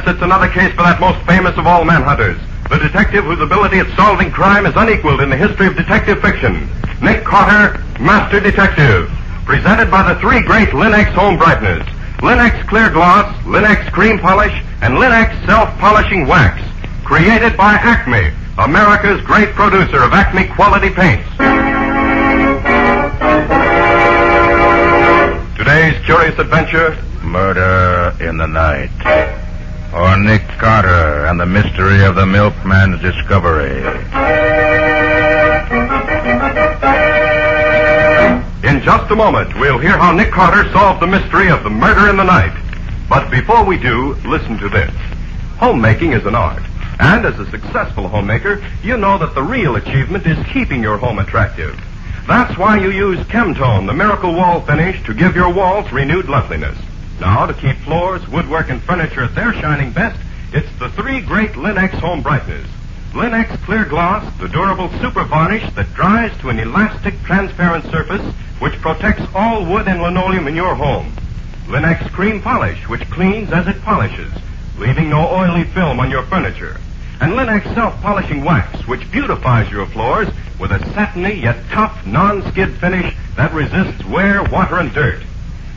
it's another case for that most famous of all manhunters, the detective whose ability at solving crime is unequaled in the history of detective fiction. Nick Carter, Master Detective. Presented by the three great Lin-X home brighteners. Lin-X Clear Gloss, Lin-X Cream Polish, and Lin-X Self-Polishing Wax. Created by Acme, America's great producer of Acme quality paints. Today's curious adventure, Murder in the Night. Or Nick Carter and the mystery of the milkman's discovery. In just a moment, we'll hear how Nick Carter solved the mystery of the murder in the night. But before we do, listen to this. Homemaking is an art. And as a successful homemaker, you know that the real achievement is keeping your home attractive. That's why you use Chemtone, the miracle wall finish, to give your walls renewed loveliness. Now, to keep floors, woodwork, and furniture at their shining best, it's the three great Lin-X home brighteners. Lin-X Clear Gloss, the durable super varnish that dries to an elastic, transparent surface which protects all wood and linoleum in your home. Lin-X Cream Polish, which cleans as it polishes, leaving no oily film on your furniture. And Lin-X Self-Polishing Wax, which beautifies your floors with a satiny yet tough, non-skid finish that resists wear, water, and dirt.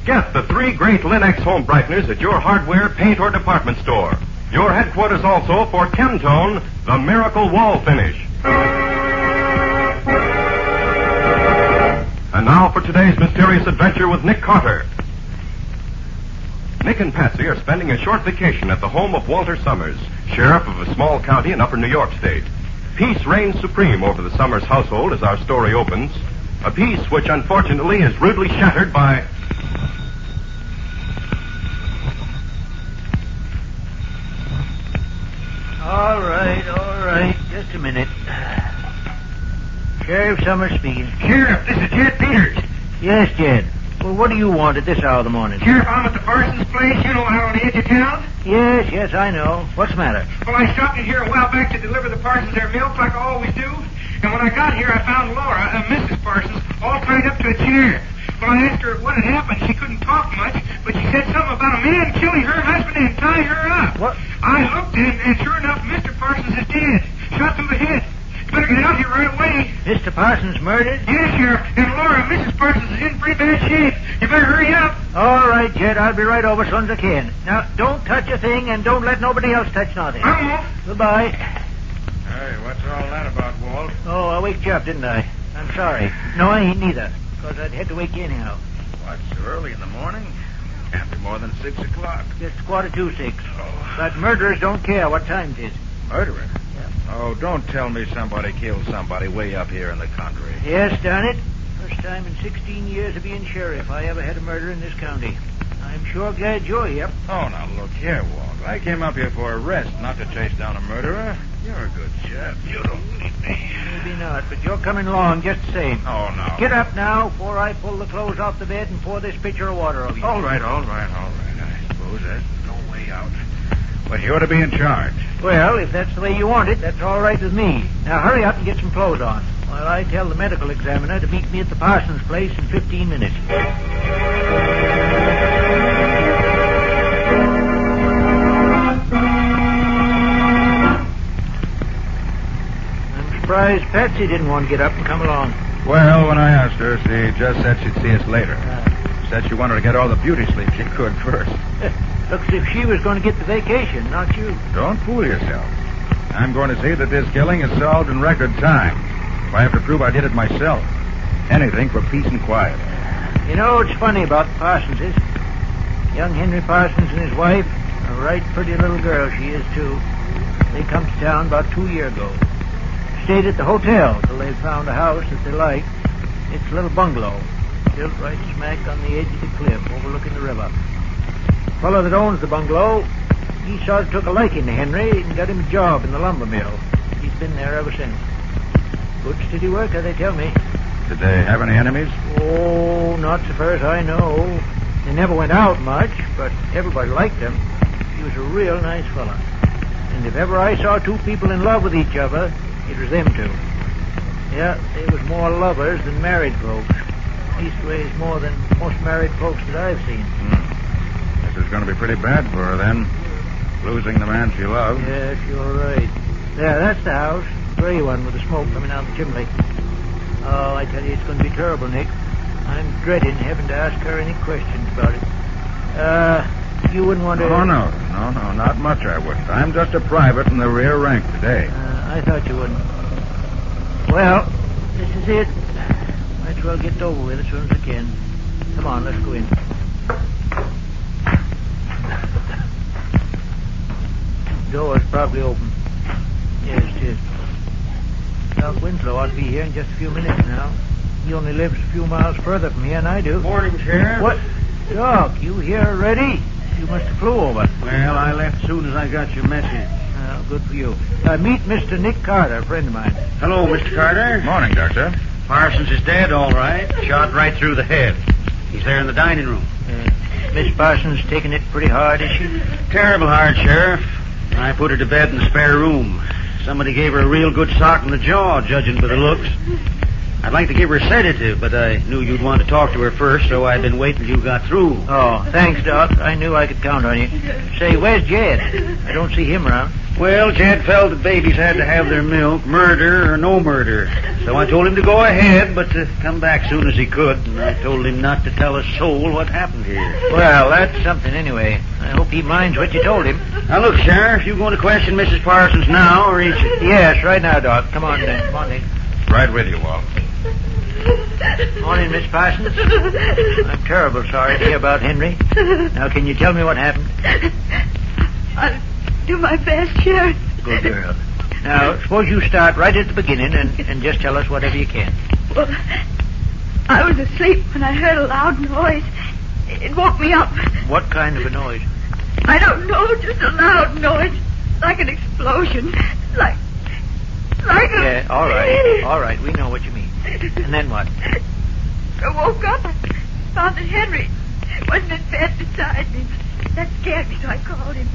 Get the three great Lin-X home brighteners at your hardware, paint, or department store. Your headquarters also for Chemtone, the miracle wall finish. And now for today's mysterious adventure with Nick Carter. Nick and Patsy are spending a short vacation at the home of Walter Summers, sheriff of a small county in upper New York State. Peace reigns supreme over the Summers household as our story opens. A peace which unfortunately is rudely shattered by... All right. Just a minute. Sheriff Summers speaking. Sheriff, this is Jed Peters. Yes, Jed. Well, what do you want at this hour of the morning? Sheriff, I'm at the Parsons place, you know, out on the edge of town. Yes, I know. What's the matter? Well, I stopped in here a while back to deliver the Parsons their milk like I always do. And when I got here, I found Laura, Mrs. Parsons, all tied up to a chair. Well, I asked her what had happened. She couldn't talk much, but she said something about a man killing her husband and tying her up. What? I looked, and sure enough, Mr. Parsons is dead. Shot through the head. You better get out here right away. Mr. Parsons murdered? Yes, Sheriff. And Laura, Mrs. Parsons is in pretty bad shape. You better hurry up. All right, Jed. I'll be right over as soon as I can. Now, don't touch a thing, and don't let nobody else touch nothing. I won't. Goodbye. Hey, what's all that about, Walt? Oh, I waked you up, didn't I? I'm sorry. No, I ain't neither, because I'd had to wake you anyhow. What, so early in the morning? Can't be more than 6 o'clock. It's 5:45. Oh. But murderers don't care what time it is. Murderer? Yeah. Oh, don't tell me somebody killed somebody way up here in the country. Yes, darn it. First time in 16 years of being sheriff I ever had a murder in this county. I'm sure glad you're here. Oh, now look here, Walt. I came up here for a rest, not to chase down a murderer. You're a good chap. You don't need me. Maybe not, but you're coming along just the same. Oh, no. Get up now before I pull the clothes off the bed and pour this pitcher of water over you. All right. I suppose there's no way out. But you're to be in charge. Well, if that's the way you want it, that's all right with me. Now hurry up and get some clothes on, while I tell the medical examiner to meet me at the Parsons place in 15 minutes. I'm surprised Patsy didn't want to get up and come along. Well, when I asked her, she just said she'd see us later. Said she wanted to get all the beauty sleep she could first. Looks as if she was going to get the vacation, not you. Don't fool yourself. I'm going to see that this killing is solved in record time. If I have to prove I did it myself, anything for peace and quiet. You know, it's funny about the Parsonses. Young Henry Parsons and his wife, a right pretty little girl she is, too. They come to town about 2 years ago. Stayed at the hotel till they found a house that they liked. It's a little bungalow, built right smack on the edge of the cliff overlooking the river. The fellow that owns the bungalow, he sort of took a liking to Henry and got him a job in the lumber mill. He's been there ever since. Good steady worker, they tell me. Did they have any enemies? Oh, not so far as I know. They never went out much, but everybody liked him. He was a real nice fella. And if ever I saw two people in love with each other, it was them two. Yeah, they was more lovers than married folks. Leastways, more than most married folks that I've seen. This is going to be pretty bad for her, then. Losing the man she loved. Yes, you're right. There, that's the house. Gray one with the smoke coming out the chimney. Oh, I tell you, it's going to be terrible, Nick. I'm dreading having to ask her any questions about it. You wouldn't want to... Oh, no, not much I wouldn't. I'm just a private in the rear rank today. I thought you wouldn't. Well, this is it. Might as well get it over with as soon as I can. Come on, let's go in. Door's probably open. Yes, it is. Doc Winslow ought to be here in just a few minutes now. He only lives a few miles further from here than I do. Morning, Sheriff. What? Doc, you here already? You must have flew over. Well, I left soon as I got your message. Oh, good for you. Meet Mr. Nick Carter, a friend of mine. Hello, Mr. Carter. Morning, Doctor. Parsons is dead, all right. Shot right through the head. He's there in the dining room. Miss Parsons taking it pretty hard, is she? Terrible hard, Sheriff. I put her to bed in the spare room. Somebody gave her a real good sock in the jaw, judging by the looks. I'd like to give her a sedative, but I knew you'd want to talk to her first, so I've been waiting till you got through. Oh, thanks, Doc. I knew I could count on you. Say, where's Jed? I don't see him around. Well, Jed felt that babies had to have their milk, murder or no murder. So I told him to go ahead, but to come back soon as he could. And I told him not to tell a soul what happened here. Well, that's something anyway. I hope he minds what you told him. Now, look, Sheriff, you going to question Mrs. Parsons now, or is it? Yes, right now, Doc. Come on, then. Come on, Nick. Right with you, Walt. Morning, Miss Parsons. I'm terrible sorry to hear about Henry. Now, can you tell me what happened? I'll do my best, Sheriff. Good girl. Now, suppose you start right at the beginning and just tell us whatever you can. Well, I was asleep when I heard a loud noise. It woke me up. What kind of a noise? I don't know, just a loud noise. Like an explosion. Like a... Yeah, all right. We know what you mean. And then what? I woke up and found that Henry wasn't in bed beside me. That scared me, so I called him.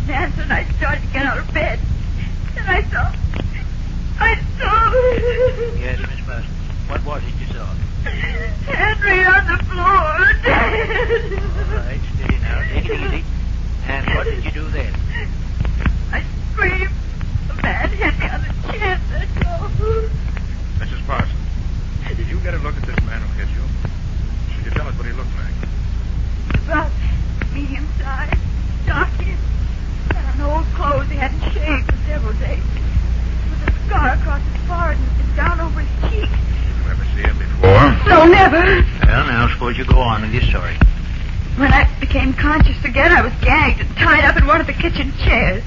Manson, I started to get out of bed. And I saw... Yes, Miss Parsons. What was it you saw? Henry on the floor, dead. All right, steady now. Take it easy. And what did you do then? I screamed. The man hit me on the chin. That's all. Mrs. Parsons, did you get a look at this man who hit you? Could you tell us what he looked like? About medium size, dark-skinned, had on old clothes he hadn't shaved for several days. With a scar across his forehead and down over his cheek. Did you ever see him before? No, never. Well, now, suppose you go on with your story. When I became conscious again, I was gagged and tied up in one of the kitchen chairs.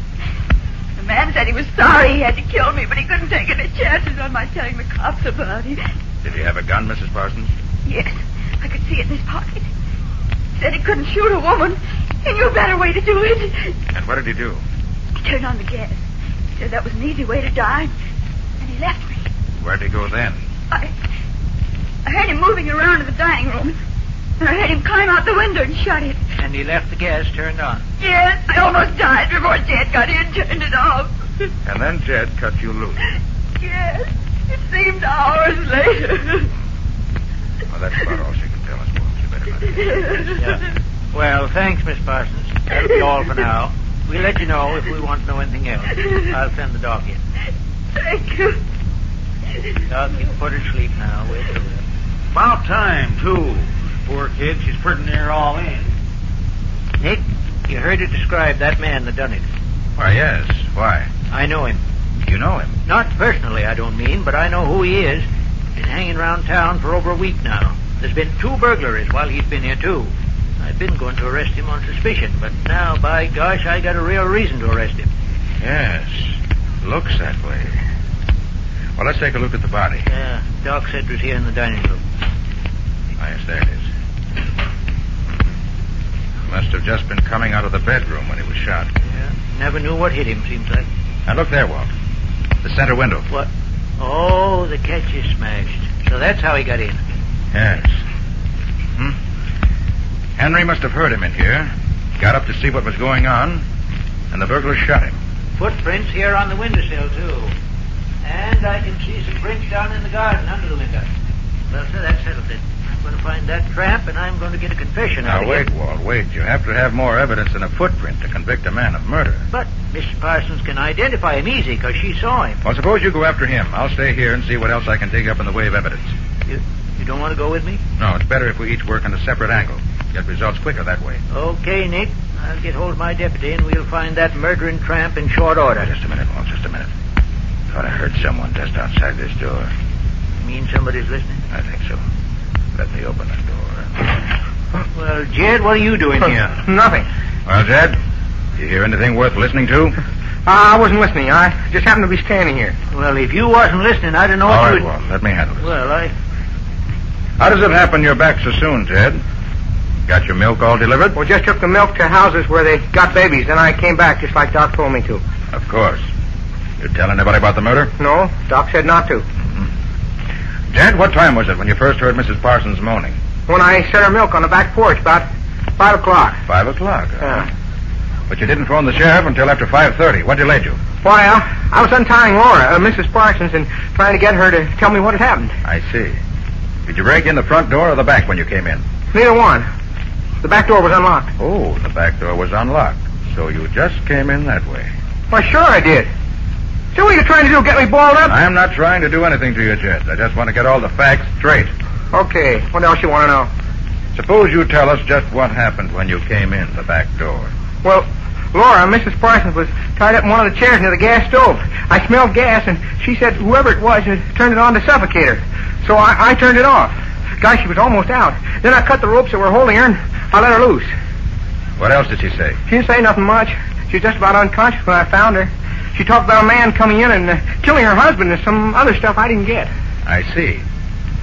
The man said he was sorry he had to kill me, but he couldn't take any chances on my telling the cops about it. Did he have a gun, Mrs. Parsons? Yes, I could see it in his pocket. He said he couldn't shoot a woman. He knew a better way to do it. And what did he do? He turned on the gas. He said that was an easy way to die. And he left me. Where'd he go then? I heard him moving around in the dining room. And I heard him climb out the window and shut it. And he left the gas turned on. Yes, I almost died before Jed got in and turned it off. And then Jed cut you loose. Yes, it seemed hours later. Well, that's about all she can tell us, Walt. You better let it. Yeah. Well, thanks, Miss Parsons. That'll be all for now. We'll let you know if we want to know anything else. I'll send the doc in. Thank you. Doc, you can put her to sleep now. Wait till then. About time, too. Poor kid, she's pretty near all in. Nick, you heard her describe that man that done it. Why, yes. Why? I know him. You know him? Not personally, I don't mean, but I know who he is. Been hanging around town for over a week now. There's been 2 burglaries while he's been here, too. I've been going to arrest him on suspicion, but now, by gosh, I got a real reason to arrest him. Yes. Looks that way. Well, let's take a look at the body. Yeah, Doc said it was here in the dining room. Ah, yes, there it is. Must have just been coming out of the bedroom when he was shot. Yeah, never knew what hit him, seems like. Now, look there, Walt. The center window. What? Oh, the catch is smashed. So that's how he got in. Yes. Henry must have heard him in here, got up to see what was going on, and the burglar shot him. Footprints here on the windowsill, too. And I can see some prints down in the garden under the window. Well, sir, that settles it. I'm going to find that tramp, and I'm going to get a confession out Now, of wait, him. Walt, wait. You have to have more evidence than a footprint to convict a man of murder. But Mrs. Parsons can identify him easy because she saw him. Well, suppose you go after him. I'll stay here and see what else I can dig up in the way of evidence. You don't want to go with me? No, it's better if we each work on a separate angle. Get results quicker that way. Okay, Nick. I'll get hold of my deputy, and we'll find that murdering tramp in short order. Just a minute, Walt, just a minute. Thought I heard someone just outside this door. You mean somebody's listening? I think so. Let me open the door. Well, Jed, what are you doing here? Nothing. Well, Jed, you hear anything worth listening to? I wasn't listening. I just happened to be standing here. Well, if you wasn't listening, I don't know All what right, you... Walt, let me handle it. Well, How does it happen you're back so soon, Jed? Got your milk all delivered? Well, just took the milk to houses where they got babies. Then I came back just like Doc told me to. Of course. You tell anybody about the murder? No, Doc said not to. Jed, what time was it when you first heard Mrs. Parsons moaning? When I set her milk on the back porch, about 5 o'clock. 5 o'clock, huh? Yeah. But you didn't phone the sheriff until after 5:30. What delayed you? Why, I was untying Laura, Mrs. Parsons, and trying to get her to tell me what had happened. I see. Did you break in the front door or the back when you came in? Neither one. The back door was unlocked. Oh, the back door was unlocked. So you just came in that way. Why, sure I did. So what are you trying to do, get me balled up? I'm not trying to do anything to you, Jed. I just want to get all the facts straight. Okay, what else you want to know? Suppose you tell us just what happened when you came in the back door. Well, Laura, Mrs. Parsons, was tied up in one of the chairs near the gas stove. I smelled gas, and she said whoever it was had turned it on to suffocate her. So I turned it off. Gosh, she was almost out. Then I cut the ropes that were holding her, and I let her loose. What else did she say? She didn't say nothing much. She was just about unconscious when I found her. She talked about a man coming in and killing her husband and some other stuff I didn't get. I see.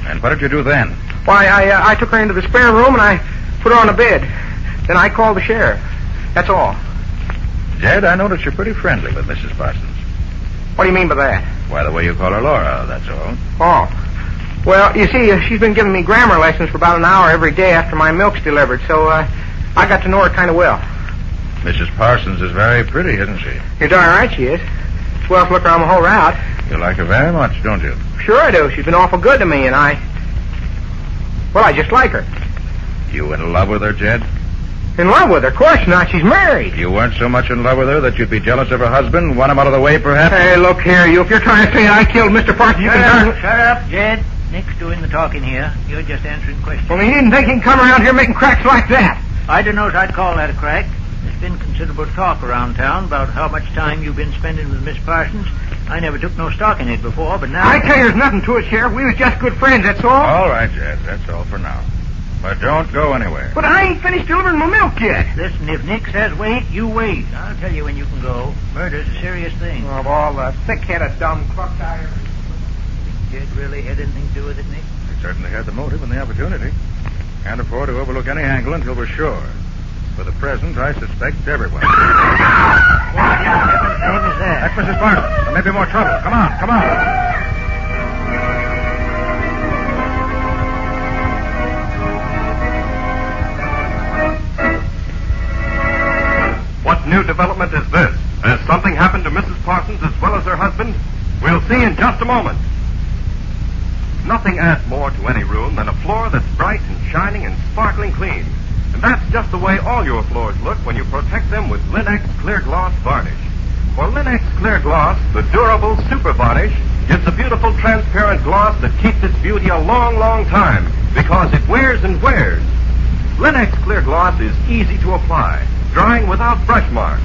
And what did you do then? Why, I took her into the spare room, and I put her on the bed. Then I called the sheriff. That's all. Jed, I notice you're pretty friendly with Mrs. Parsons. What do you mean by that? Why, the way you call her Laura, that's all. Oh. Well, you see, she's been giving me grammar lessons for about an hour every day after my milk's delivered, so I got to know her kind of well. Mrs. Parsons is very pretty, isn't she? You're darn right she is. Well, look her on the whole route. You like her very much, don't you? Sure I do. She's been awful good to me, and I just like her. You in love with her, Jed? In love with her? Of course not. She's married. You weren't so much in love with her that you'd be jealous of her husband, want him out of the way, perhaps? Hey, look here, you. If you're trying to say I killed Mr. Parsons, you can... Shut up, Jed. Nick's doing the talking here. You're just answering questions. Well, he didn't think he can come around here making cracks like that. I don't know if I'd call that a crack. There's been considerable talk around town about how much time you've been spending with Miss Parsons. I never took no stock in it before, but now... I tell you, there's nothing to it, Sheriff. We was just good friends, that's all. All right, Jed. That's all for now. But don't go anywhere. But I ain't finished delivering my milk yet. Listen, if Nick says wait, you wait. I'll tell you when you can go. Murder's a serious thing. Of all the thick-headed dumb clucks I ever... Jed really had anything to do with it, Nick? We certainly had the motive and the opportunity. Can't afford to overlook any angle until we're sure. For the present, I suspect everyone. What in heaven's name is that? That's Mrs. Parsons. There may be more trouble. Come on, come on. What new development is this? Has something happened to Mrs. Parsons as well as her husband? We'll see in just a moment. Nothing adds more to any room than a floor that's bright and shining and sparkling clean. And that's just the way all your floors look when you protect them with Linex Clear Gloss Varnish. For Linex Clear Gloss, the durable super varnish gives a beautiful transparent gloss that keeps its beauty a long, long time because it wears and wears. Linex Clear Gloss is easy to apply, drying without brush marks.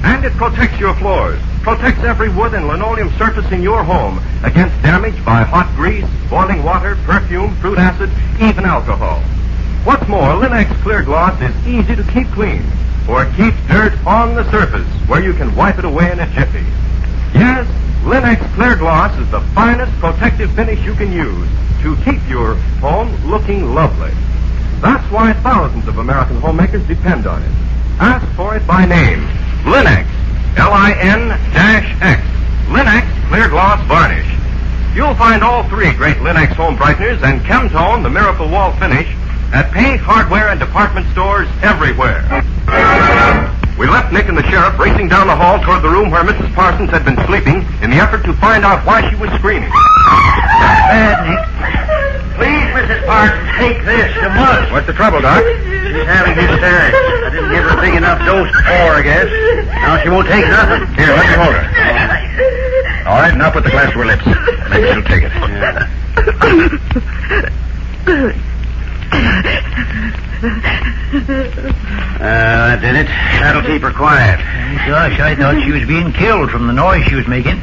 And it protects your floors, protects every wood and linoleum surface in your home against damage by hot grease, boiling water, perfume, fruit acid, even alcohol. What's more, Linex Clear Gloss is easy to keep clean, for it keeps dirt on the surface where you can wipe it away in a jiffy. Yes, Linex Clear Gloss is the finest protective finish you can use to keep your home looking lovely. That's why thousands of American homemakers depend on it. Ask for it by name. Linex, L-I-N-X, Linex Clear Gloss Varnish. You'll find all three great Linex home brighteners and Chemtone, the Miracle Wall Finish, at paint, hardware, and department stores everywhere. We left Nick and the sheriff racing down the hall toward the room where Mrs. Parsons had been sleeping in the effort to find out why she was screaming. Bad, Nick. Please, Mrs. Take this, you must. What's the trouble, Doc? She's having hysterics. I didn't give her a big enough dose before, I guess. Now she won't take nothing. Here, let me hold her. All right, now put the glass to her lips. Maybe she'll take it. Yeah. That did it. That'll keep her quiet. Gosh, I thought she was being killed from the noise she was making.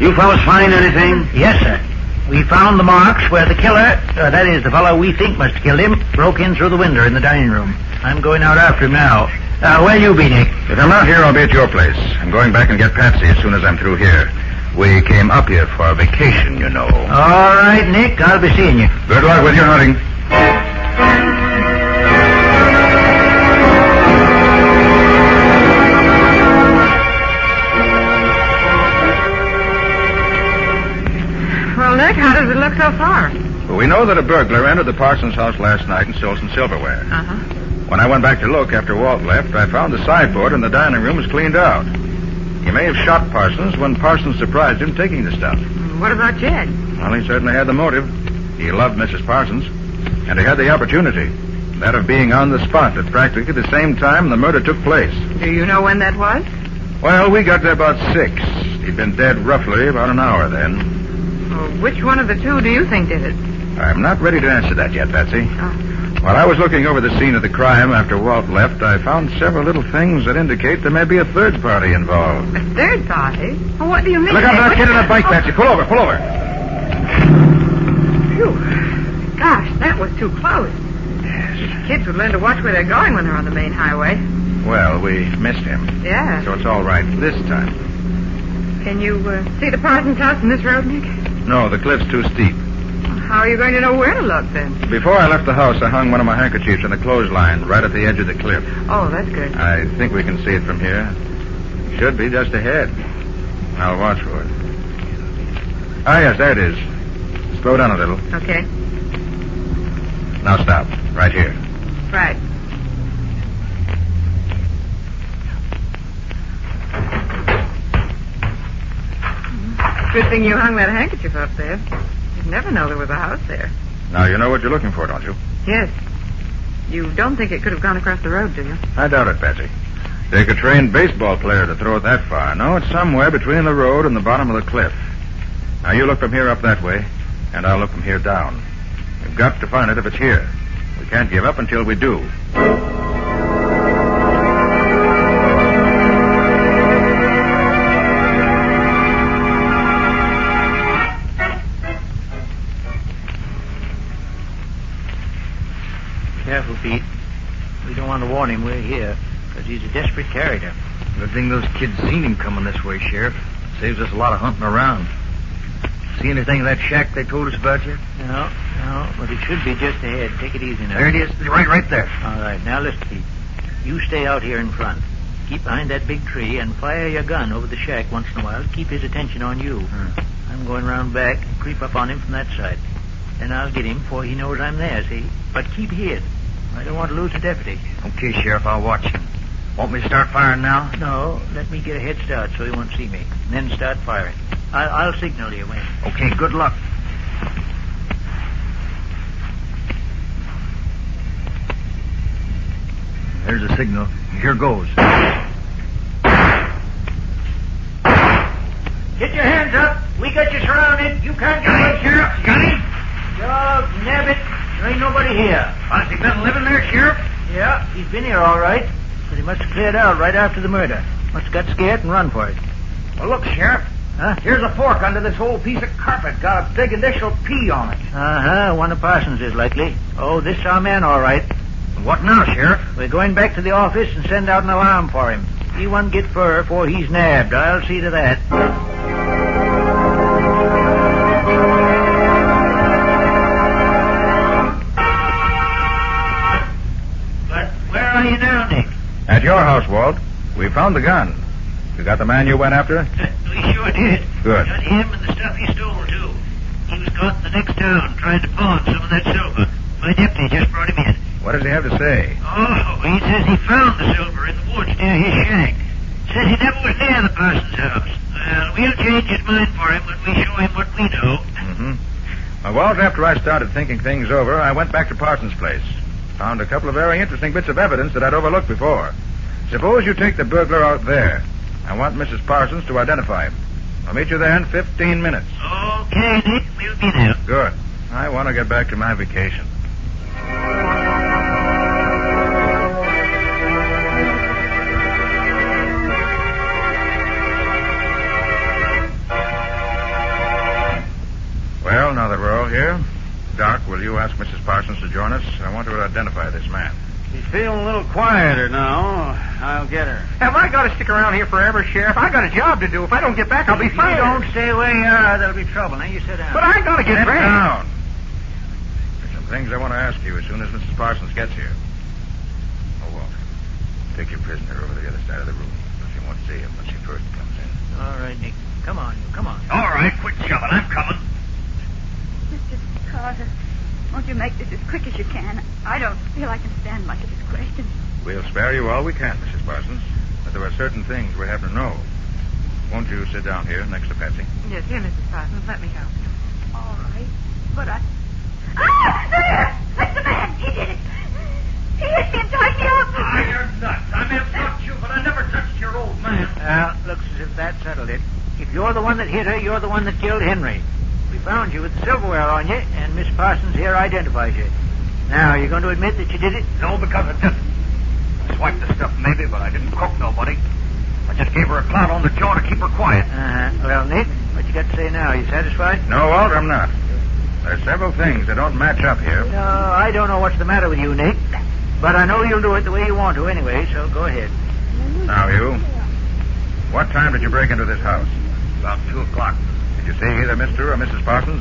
You fellas find anything? Yes, sir. We found the marks where the killer, that is, the fellow we think must have killed him, broke in through the window in the dining room. I'm going out after him now. Where'll you be, Nick? If I'm not here, I'll be at your place. I'm going back and get Patsy as soon as I'm through here. We came up here for a vacation, you know. All right, Nick. I'll be seeing you. Good luck with your hunting. Well, Nick, how does it look so far? Well, we know that a burglar entered the Parsons house last night and stole some silverware. Uh-huh. When I went back to look after Walt left, I found the sideboard in the dining room was cleaned out. He may have shot Parsons when Parsons surprised him taking the stuff. What about Jed? Well, he certainly had the motive. He loved Mrs. Parsons, and he had the opportunity, that of being on the spot at practically the same time the murder took place. Do you know when that was? Well, we got there about 6. He'd been dead roughly about an hour then. Well, which one of the two do you think did it? I'm not ready to answer that yet, Patsy. Oh. While I was looking over the scene of the crime after Walt left, I found several little things that indicate there may be a third party involved. A third party? Well, what do you mean? Look out for that kid on that bike, Patsy. Pull over, pull over. Phew. Gosh, that was too close. Yes. Kids would learn to watch where they're going when they're on the main highway. Well, we missed him. Yeah. So it's all right this time. Can you see the Parsons house in this road, Nick? No, the cliff's too steep. How are you going to know where to look, then? Before I left the house, I hung one of my handkerchiefs on the clothesline right at the edge of the cliff. Oh, that's good. I think we can see it from here. Should be just ahead. I'll watch for it. Ah, yes, there it is. Slow down a little. Okay. Now stop. Right here. Right. Good thing you hung that handkerchief up there. You'd never know there was a house there. Now, you know what you're looking for, don't you? Yes. You don't think it could have gone across the road, do you? I doubt it, Patsy. Take a trained baseball player to throw it that far. No, it's somewhere between the road and the bottom of the cliff. Now, you look from here up that way, and I'll look from here down. We've got to find it if it's here. We can't give up until we do. Careful, Pete. We don't want to warn him we're here, because he's a desperate character. Good thing those kids seen him coming this way, Sheriff. Saves us a lot of hunting around. See anything of that shack they told us about yet? No, but it should be just ahead. Take it easy now. There it is. Right there. All right, now listen, Pete. You stay out here in front. Keep behind that big tree and fire your gun over the shack once in a while to keep his attention on you. I'm going round back and creep up on him from that side. Then I'll get him before he knows I'm there, see? But keep hid. I don't want to lose a deputy. Okay, Sheriff, I'll watch him. Want me to start firing now? No, let me get a head start so he won't see me. And then start firing. I'll signal you when. Okay, good luck. There's the signal. Here goes. Get your hands up. We got you surrounded. You can't get away, Sheriff. Got him? Dog, nabbit. There ain't nobody here. Has he been living there, Sheriff? Yeah, he's been here all right. But he must have cleared out right after the murder. Must have got scared and run for it. Well, look, Sheriff. Huh? Here's a fork under this old piece of carpet. Got a big initial P on it. Uh-huh. One of Parsons is likely. Oh, this is our man, all right. What now, Sheriff? We're going back to the office and send out an alarm for him. He won't get fur before he's nabbed. I'll see to that. But where are you now, Nick? At your house, Walt. We found the gun. You got the man you went after? We sure did. Good. Got him and the stuff he stole, too. He was caught in the next town trying to pawn some of that silver. My deputy just brought him in. What does he have to say? Oh, he says he found the silver in the woods near his shack. Says he never was near the Parsons house. Well, we'll change his mind for him when we show him what we know. Mm-hmm. Well, Walt, after I started thinking things over, I went back to Parsons' place. Found a couple of very interesting bits of evidence that I'd overlooked before. Suppose you take the burglar out there. I want Mrs. Parsons to identify him. I'll meet you there in 15 minutes. Okay, Nick. We'll be there. Good. I want to get back to my vacation. Well, now that we're all here, Doc, will you ask Mrs. Parsons to join us? I want her to identify this man. She's feeling a little quieter now. I'll get her. Have I got to stick around here forever, Sheriff? I got a job to do. If I don't get back, I'll be fired. You don't stay where you are, there'll be trouble. Now you sit down. But I got to get Sit back. down. There's some things I want to ask you as soon as Mrs. Parsons gets here. Oh, Walt, take your prisoner over to the other side of the room. She won't see him when she first comes in. All right, Nick. Come on, you. Come on. All right, quit shoving. I'm coming. Mr. Carter, won't you make this as quick as you can? I don't feel I can stand much of this question. We'll spare you all we can, Mrs. Parsons. But there are certain things we have to know. Won't you sit down here next to Patsy? Yes, here, Mrs. Parsons. Let me help you. All right, but I... Ah! There! That's the man! He did it! He hit me and tied me up! Ah, you're nuts. I may have touched you, but I never touched your old man. Well, looks as if that settled it. If you're the one that hit her, you're the one that killed Henry. We found you with silverware on you, and Miss Parsons here identifies you. Now, you're going to admit that you did it? No, because I didn't. I swiped the stuff maybe, but I didn't cook nobody. I just gave her a clout on the jaw to keep her quiet. Well, Nick, what you got to say now? Are you satisfied? No, Walt, I'm not. There are several things that don't match up here. No, I don't know what's the matter with you, Nick. But I know you'll do it the way you want to anyway, so go ahead. Now, you. What time did you break into this house? About 2 o'clock. Did you see either Mr. or Mrs. Parsons?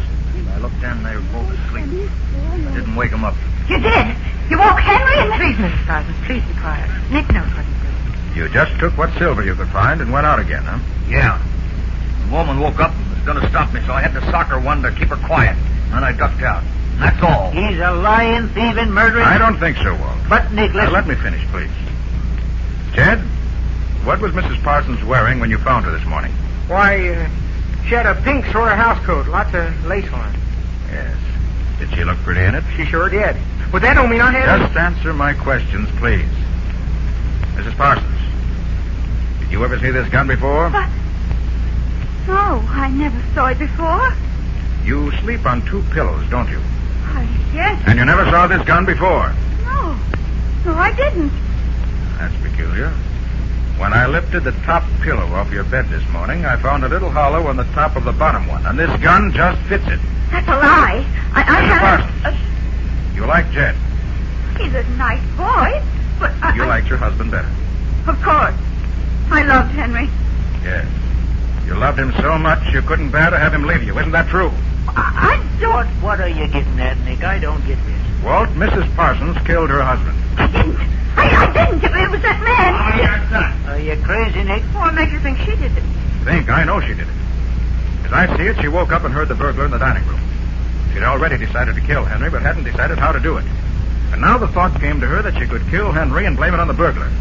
I looked in, they were both asleep. I didn't wake them up. You did! You woke Henry and... Please, Mrs. Parsons, please be quiet. Nick knows what he's doing. You just took what silver you could find and went out again, huh? Yeah. The woman woke up and was going to stop me, so I had to sock her one to keep her quiet. And I ducked out. That's all. He's a lying, thieving, murdering... I don't think so, Walt. But, Nick, listen... Now, let me finish, please. Jed, what was Mrs. Parsons wearing when you found her this morning? Why, she had a pink sort of house coat, lots of lace on it. Yes. Did she look pretty in it? She sure did. But that don't mean I had... Just answer my questions, please. Mrs. Parsons, did you ever see this gun before? What? No, I never saw it before. You sleep on 2 pillows, don't you? Yes. And you never saw this gun before? No. No, I didn't. That's peculiar. When I lifted the top pillow off your bed this morning, I found a little hollow on the top of the bottom one, and this gun just fits it. That's a lie. I Mrs. haven't... Parsons, you like Jed. He's a nice boy, but You liked your husband better. Of course. I loved Henry. Yes. You loved him so much you couldn't bear to have him leave you. Isn't that true? I don't... What are you getting at, Nick? I don't get this. Walt, Mrs. Parsons killed her husband. I didn't. I didn't. It was that man. Ah, you're nuts. Are you crazy, Nick? What makes you think she did it? Think? I know she did it. As I see it, she woke up and heard the burglar in the dining room. She'd already decided to kill Henry, but hadn't decided how to do it. And now the thought came to her that she could kill Henry and blame it on the burglar.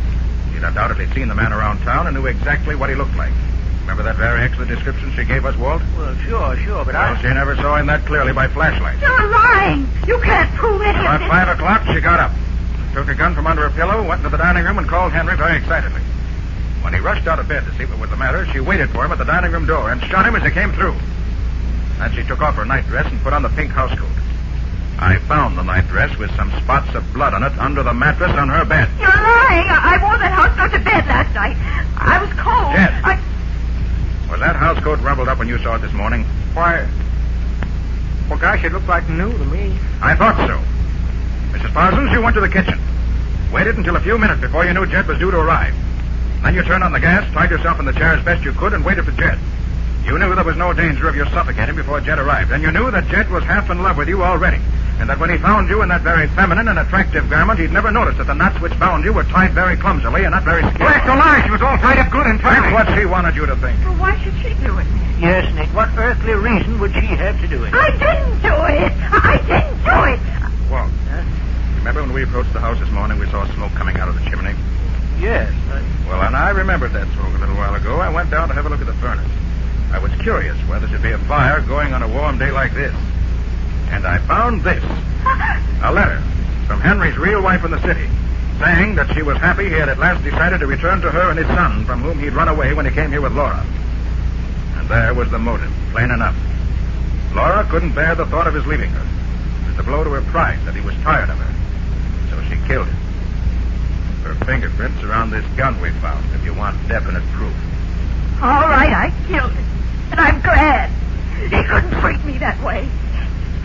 She'd undoubtedly seen the man around town and knew exactly what he looked like. Remember that very excellent description she gave us, Walt? Well, sure, but Well, she never saw him that clearly by flashlight. You're lying. You can't prove any of About this. 5 o'clock, she got up, took a gun from under her pillow, went into the dining room, and called Henry very excitedly. When he rushed out of bed to see what was the matter, she waited for him at the dining room door and shot him as he came through. Then she took off her nightdress and put on the pink housecoat. I found the nightdress with some spots of blood on it under the mattress on her bed. You're lying. I wore that housecoat to bed last night. I was cold. Jed. Was that housecoat rumpled up when you saw it this morning? Why... Well, gosh, it looked like new to me. I thought so. Mrs. Parsons, you went to the kitchen. Waited until a few minutes before you knew Jed was due to arrive. Then you turned on the gas, tied yourself in the chair as best you could, and waited for Jed. You knew there was no danger of your suffocating before Jed arrived, and you knew that Jed was half in love with you already, and that when he found you in that very feminine and attractive garment, he'd never noticed that the knots which bound you were tied very clumsily and not very skillfully. Well, that's a lie. She was all tied up good and tight. That's what she wanted you to think. Well, why should she do it, Nick? Yes, Nick. What earthly reason would she have to do it? I didn't do it. I didn't do it. Walt, remember when we approached the house this morning, we saw smoke coming out of the chimney? Yes. Well, and I remembered that smoke a little while ago. I went down to have a look at the furnace. I was curious whether there'd be a fire going on a warm day like this. And I found this. A letter from Henry's real wife in the city, saying that she was happy he had at last decided to return to her and his son, from whom he'd run away when he came here with Laura. And there was the motive, plain enough. Laura couldn't bear the thought of his leaving her. It was a blow to her pride that he was tired of her. So she killed him. Her fingerprints are on this gun we found, if you want definite proof. All right, I killed him. And I'm glad. He couldn't treat me that way.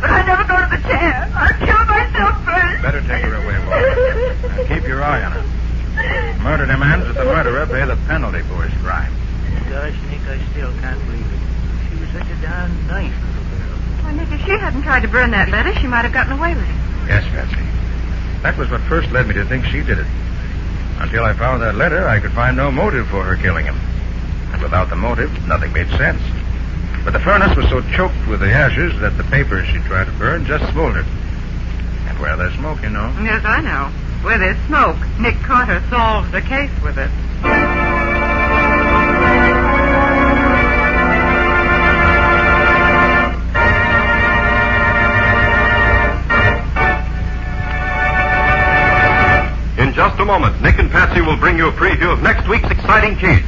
But I never go to the chair. I'll kill myself first. Better take her away, Laura. And keep your eye on her. Murder demands that the murderer pay the penalty for his crime. Gosh, Nick, I still can't believe it. She was such a darn nice little girl. Well, Nick, if she hadn't tried to burn that letter, she might have gotten away with it. Yes, Patsy. That was what first led me to think she did it. Until I found that letter, I could find no motive for her killing him. And without the motive, nothing made sense. But the furnace was so choked with the ashes that the papers she tried to burn just smoldered. And where there's smoke, you know. Yes, I know. Where there's smoke, Nick Carter solves the case with it. In just a moment, Nick and Patsy will bring you a preview of next week's exciting case.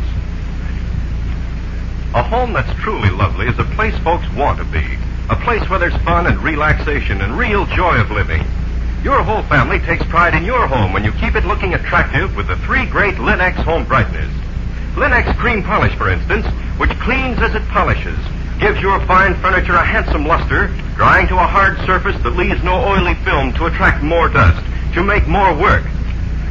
A home that's truly lovely is a place folks want to be. A place where there's fun and relaxation and real joy of living. Your whole family takes pride in your home when you keep it looking attractive with the 3 great Lin-X home brighteners. Lin-X Cream Polish, for instance, which cleans as it polishes, gives your fine furniture a handsome luster, drying to a hard surface that leaves no oily film to attract more dust, to make more work.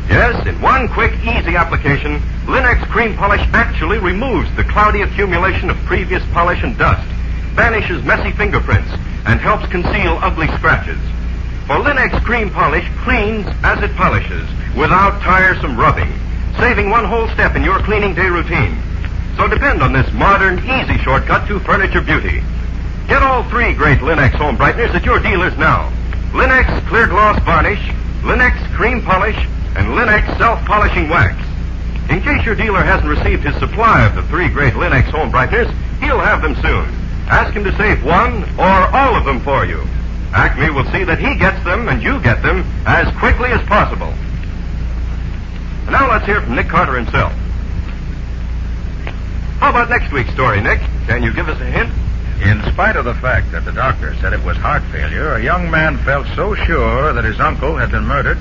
Yes, in one quick, easy application, Lin-X Cream Polish actually removes the cloudy accumulation of previous polish and dust, banishes messy fingerprints, and helps conceal ugly scratches. For Lin-X Cream Polish cleans as it polishes, without tiresome rubbing, saving one whole step in your cleaning day routine. So depend on this modern, easy shortcut to furniture beauty. Get all 3 great Lin-X home brighteners at your dealers now. Lin-X Clear Gloss Varnish, Lin-X Cream Polish, and Lin-X Self-Polishing Wax. In case your dealer hasn't received his supply of the 3 great Lin-X home brighteners, he'll have them soon. Ask him to save one or all of them for you. Acme will see that he gets them and you get them as quickly as possible. And now let's hear from Nick Carter himself. How about next week's story, Nick? Can you give us a hint? In spite of the fact that the doctor said it was heart failure, a young man felt so sure that his uncle had been murdered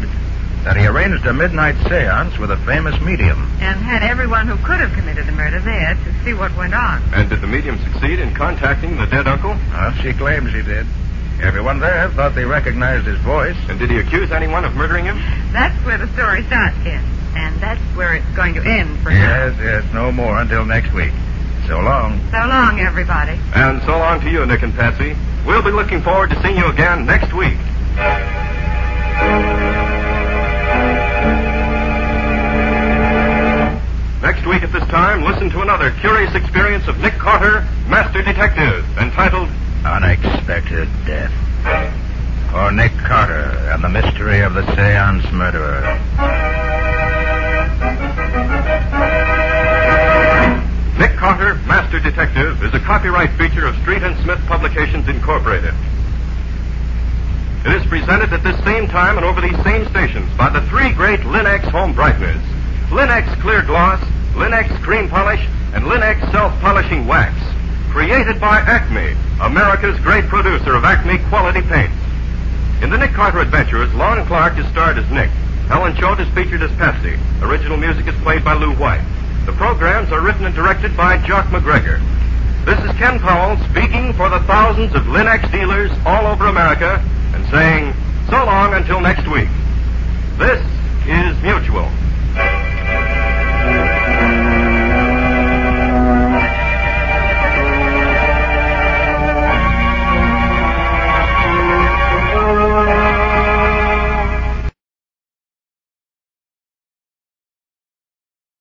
that he arranged a midnight seance with a famous medium. And had everyone who could have committed the murder there to see what went on. And did the medium succeed in contacting the dead uncle? Well, she claims he did. Everyone there thought they recognized his voice. And did he accuse anyone of murdering him? That's where the story starts, Ken. And that's where it's going to end for now. Yes, no more until next week. So long. So long, everybody. And so long to you, Nick and Patsy. We'll be looking forward to seeing you again next week. Next week at this time, listen to another curious experience of Nick Carter, Master Detective, entitled Unexpected Death. Or Nick Carter and the Mystery of the Seance Murderer. Nick Carter, Master Detective, is a copyright feature of Street and Smith Publications, Incorporated. It is presented at this same time and over these same stations by the 3 great Lin-X home brighteners. Lin-X Clear Gloss, Lin-X Cream Polish, and Lin-X Self-Polishing Wax. Created by Acme, America's great producer of Acme quality paints. In the Nick Carter Adventures, Lon Clark is starred as Nick. Helen Choate is featured as Patsy. Original music is played by Lou White. The programs are written and directed by Jock MacGregor. This is Ken Powell speaking for the thousands of Lin-X dealers all over America